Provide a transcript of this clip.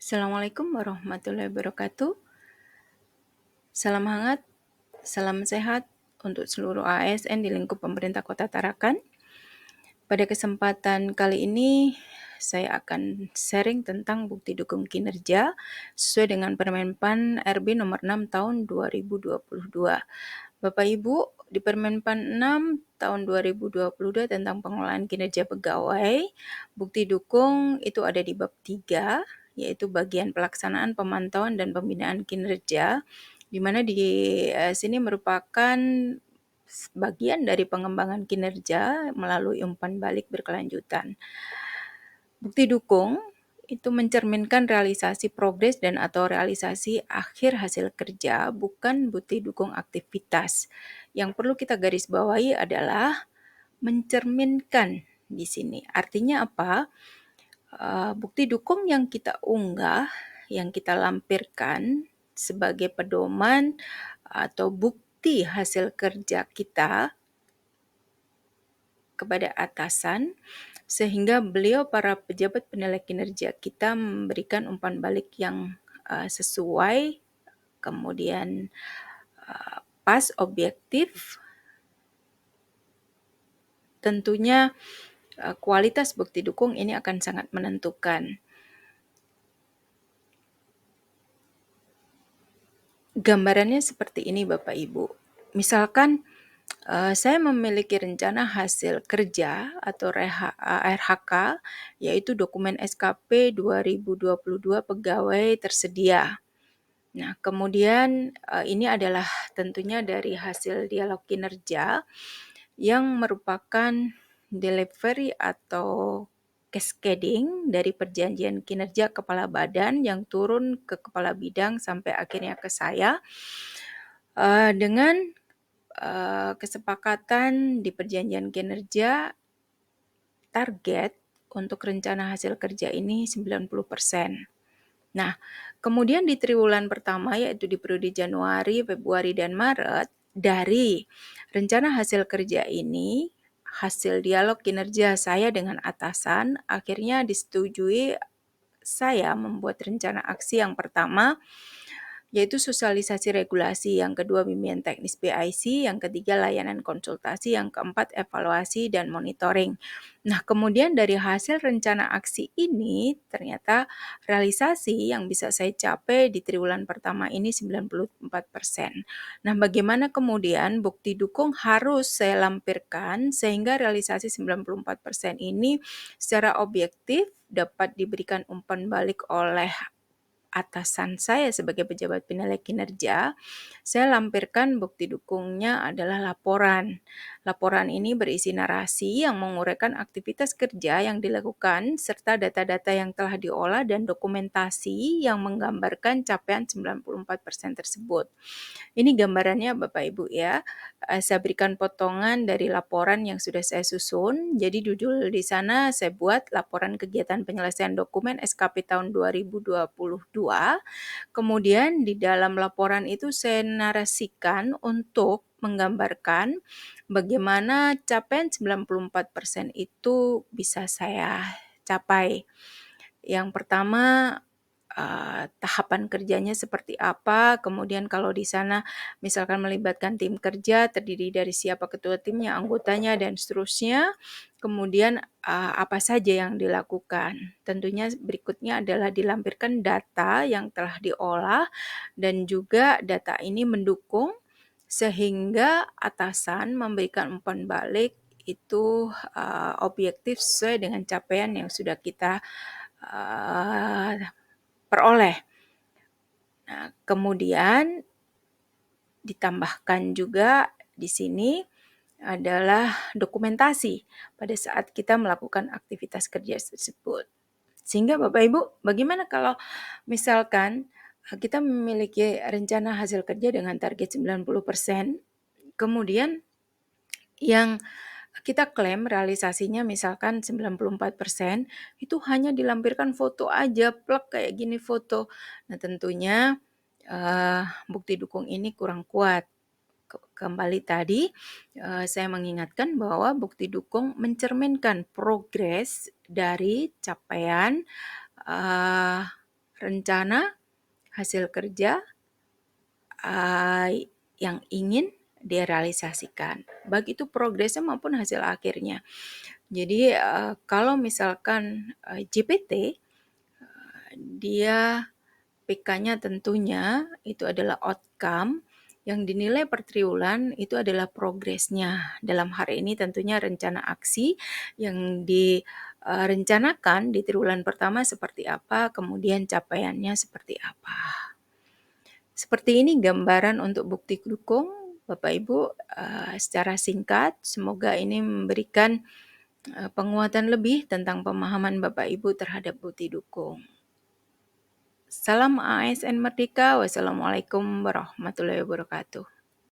Assalamualaikum warahmatullahi wabarakatuh. Salam hangat, salam sehat untuk seluruh ASN di lingkup pemerintah Kota Tarakan. Pada kesempatan kali ini, saya akan sharing tentang bukti dukung kinerja sesuai dengan Permenpan RB nomor 6 tahun 2022. Bapak Ibu, di Permenpan 6 tahun 2022 tentang pengelolaan kinerja pegawai, bukti dukung itu ada di bab 3, yaitu bagian pelaksanaan pemantauan dan pembinaan kinerja, di mana di sini merupakan bagian dari pengembangan kinerja melalui umpan balik berkelanjutan. Bukti dukung itu mencerminkan realisasi progres dan atau realisasi akhir hasil kerja, bukan bukti dukung aktivitas. Yang perlu kita garis bawahi adalah mencerminkan di sini. Artinya apa? Bukti dukung yang kita unggah, yang kita lampirkan sebagai pedoman atau bukti hasil kerja kita kepada atasan, sehingga beliau para pejabat penilai kinerja kita memberikan umpan balik yang sesuai, kemudian pas, objektif. Tentunya kualitas bukti dukung ini akan sangat menentukan. Gambarannya seperti ini Bapak Ibu. Misalkan saya memiliki rencana hasil kerja atau RHK, yaitu dokumen SKP 2022 pegawai tersedia. Nah, kemudian ini adalah tentunya dari hasil dialog kinerja yang merupakan delivery atau cascading dari perjanjian kinerja kepala badan yang turun ke kepala bidang sampai akhirnya ke saya dengan kesepakatan di perjanjian kinerja target untuk rencana hasil kerja ini 90%. Nah, kemudian di triwulan pertama yaitu di periode Januari, Februari, dan Maret, dari rencana hasil kerja ini, hasil dialog kinerja saya dengan atasan akhirnya disetujui saya membuat rencana aksi yang pertama, yaitu sosialisasi regulasi, yang kedua bimbingan teknis PIC, yang ketiga layanan konsultasi, yang keempat evaluasi dan monitoring. Nah, kemudian dari hasil rencana aksi ini ternyata realisasi yang bisa saya capai di triwulan pertama ini 94%. Nah, bagaimana kemudian bukti dukung harus saya lampirkan sehingga realisasi 94% ini secara objektif dapat diberikan umpan balik oleh atasan saya sebagai pejabat penilai kinerja, saya lampirkan bukti dukungnya adalah laporan. Laporan ini berisi narasi yang menguraikan aktivitas kerja yang dilakukan serta data-data yang telah diolah dan dokumentasi yang menggambarkan capaian 94% tersebut. Ini gambarannya Bapak Ibu ya. Saya berikan potongan dari laporan yang sudah saya susun. Jadi judul di sana saya buat laporan kegiatan penyelesaian dokumen SKP tahun 2022. Kemudian di dalam laporan itu saya narasikan untuk menggambarkan bagaimana capaian 94% itu bisa saya capai. Yang pertama, tahapan kerjanya seperti apa, kemudian kalau di sana misalkan melibatkan tim kerja terdiri dari siapa ketua timnya, anggotanya, dan seterusnya. Kemudian apa saja yang dilakukan. Tentunya berikutnya adalah dilampirkan data yang telah diolah dan juga data ini mendukung sehingga atasan memberikan umpan balik itu objektif sesuai dengan capaian yang sudah kita peroleh. Nah, kemudian ditambahkan juga di sini adalah dokumentasi pada saat kita melakukan aktivitas kerja tersebut. Sehingga Bapak Ibu, bagaimana kalau misalkan kita memiliki rencana hasil kerja dengan target 90%, kemudian yang kita klaim realisasinya misalkan 94%, itu hanya dilampirkan foto aja, plek kayak gini foto. Nah, tentunya bukti dukung ini kurang kuat. Kembali tadi saya mengingatkan bahwa bukti dukung mencerminkan progres dari capaian rencana hasil kerja yang ingin dia realisasikan, baik itu progresnya maupun hasil akhirnya. Jadi, kalau misalkan, GPT, dia PK-nya tentunya itu adalah outcome, yang dinilai per triwulan itu adalah progresnya. Dalam hari ini tentunya rencana aksi yang direncanakan di triwulan pertama seperti apa, kemudian capaiannya seperti apa. Seperti ini gambaran untuk bukti dukung, Bapak Ibu, secara singkat. Semoga ini memberikan, penguatan lebih tentang pemahaman Bapak Ibu terhadap bukti dukung. Salam ASN Merdeka, wassalamualaikum warahmatullahi wabarakatuh.